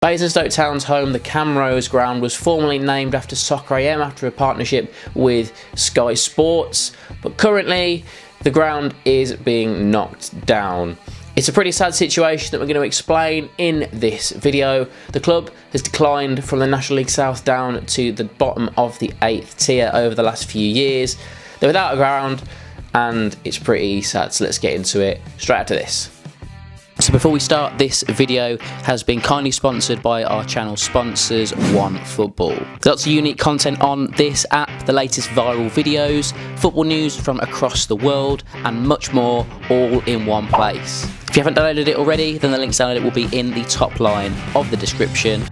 Basingstoke Town's home, the Camrose ground, was formerly named after Soccer AM after a partnership with Sky Sports, but currently the ground is being knocked down. It's a pretty sad situation that we're going to explain in this video. The club has declined from the National League South down to the bottom of the 8th tier over the last few years. They're without a ground and it's pretty sad, so let's get into it straight after this. So before we start, this video has been kindly sponsored by our channel sponsors, OneFootball. Lots of unique content on this app, the latest viral videos, football news from across the world, and much more, all in one place. If you haven't downloaded it already, then the links down it will be in the top line of the description.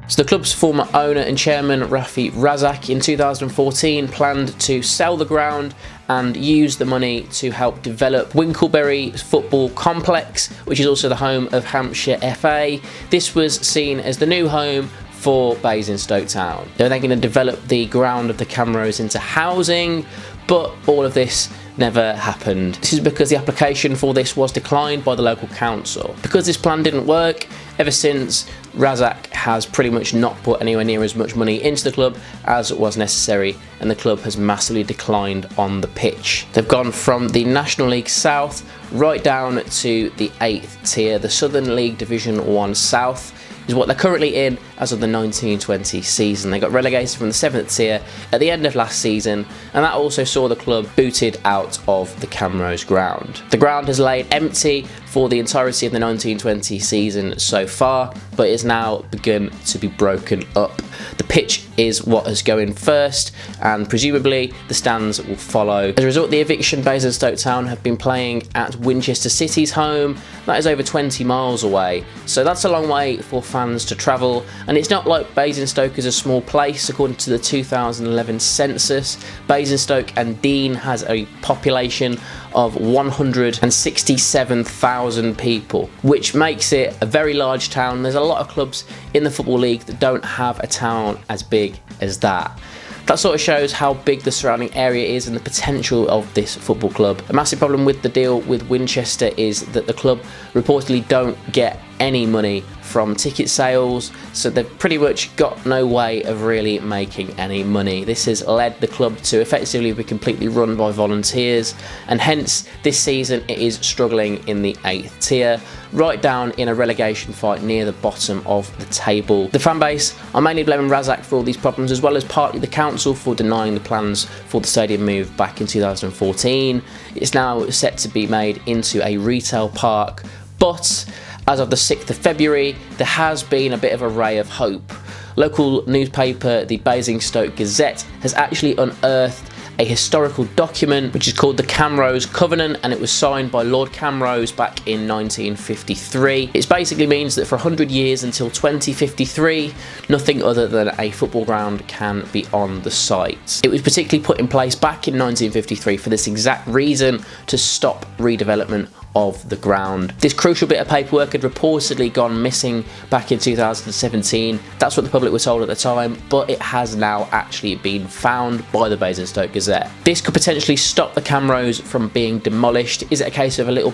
So the club's former owner and chairman, Rafi Razak, in 2014 planned to sell the ground and use the money to help develop Winkleberry Football Complex, which is also the home of Hampshire FA. This was seen as the new home for Basingstoke Town. They were then going to develop the ground of the Camrose into housing, but all of this never happened. This is because the application for this was declined by the local council. Because this plan didn't work, ever since, Razak has pretty much not put anywhere near as much money into the club as was necessary, and the club has massively declined on the pitch. They've gone from the National League South right down to the 8th tier. The Southern League Division 1 South is what they're currently in as of the 1920 season. They got relegated from the 7th tier at the end of last season, and that also saw the club booted out of the Camrose ground. The ground has laid empty for the entirety of the 1920 season so far, but is now begun to be broken up. The pitch is what is going first, and presumably the stands will follow. As a result of the eviction, Basingstoke Town have been playing at Winchester City's home. That is over 20 miles away, so that's a long way for fans to travel. And it's not like Basingstoke is a small place. According to the 2011 census, Basingstoke and Dean has a population of 167,000 people, which makes it a very large town. There's a lot of clubs in the Football League that don't have a town as big as that. That sort of shows how big the surrounding area is and the potential of this football club. A massive problem with the deal with Winchester is that the club reportedly don't get any money from ticket sales, so they've pretty much got no way of really making any money. This has led the club to effectively be completely run by volunteers, and hence this season it is struggling in the 8th tier, right down in a relegation fight near the bottom of the table. The fan base are mainly blaming Razak for all these problems, as well as partly the council for denying the plans for the stadium move back in 2014. It's now set to be made into a retail park, but as of the 6th of February, there has been a bit of a ray of hope. Local newspaper, the Basingstoke Gazette, has actually unearthed a historical document which is called the Camrose Covenant, and it was signed by Lord Camrose back in 1953. It basically means that for 100 years until 2053, nothing other than a football ground can be on the site. It was particularly put in place back in 1953 for this exact reason, to stop redevelopment of the ground. This crucial bit of paperwork had reportedly gone missing back in 2017. That's what the public were told at the time, but it has now actually been found by the Basingstoke Gazette. This could potentially stop the Camrose from being demolished. Is it a case of a little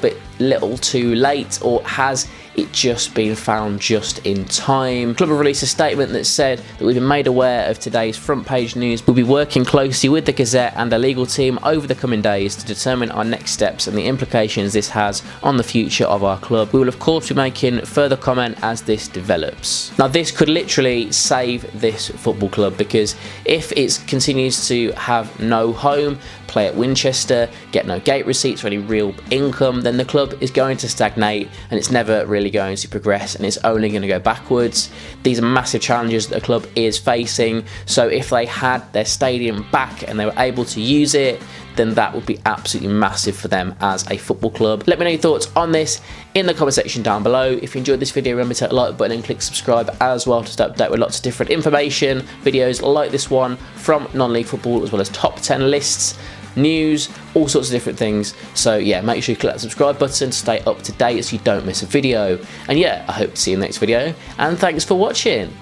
too late, or has it just been found just in time? The club have released a statement that said that we've been made aware of today's front page news. We'll be working closely with the Gazette and the legal team over the coming days to determine our next steps and the implications this has on the future of our club. We will of course be making further comment as this develops. Now this could literally save this football club, because if it continues to have no home, play at Winchester, get no gate receipts or any real income, then the club is going to stagnate and it's never really going to progress, and it's only going to go backwards. These are massive challenges that the club is facing, so if they had their stadium back and they were able to use it, then that would be absolutely massive for them as a football club. Let me know your thoughts on this in the comment section down below. If you enjoyed this video, remember to hit the like button and click subscribe as well to stay up to date with lots of different information, videos like this one from non-league football, as well as top 10 lists, news, all sorts of different things. So yeah, make sure you click that subscribe button to stay up to date so you don't miss a video. And yeah, I hope to see you in the next video, and thanks for watching.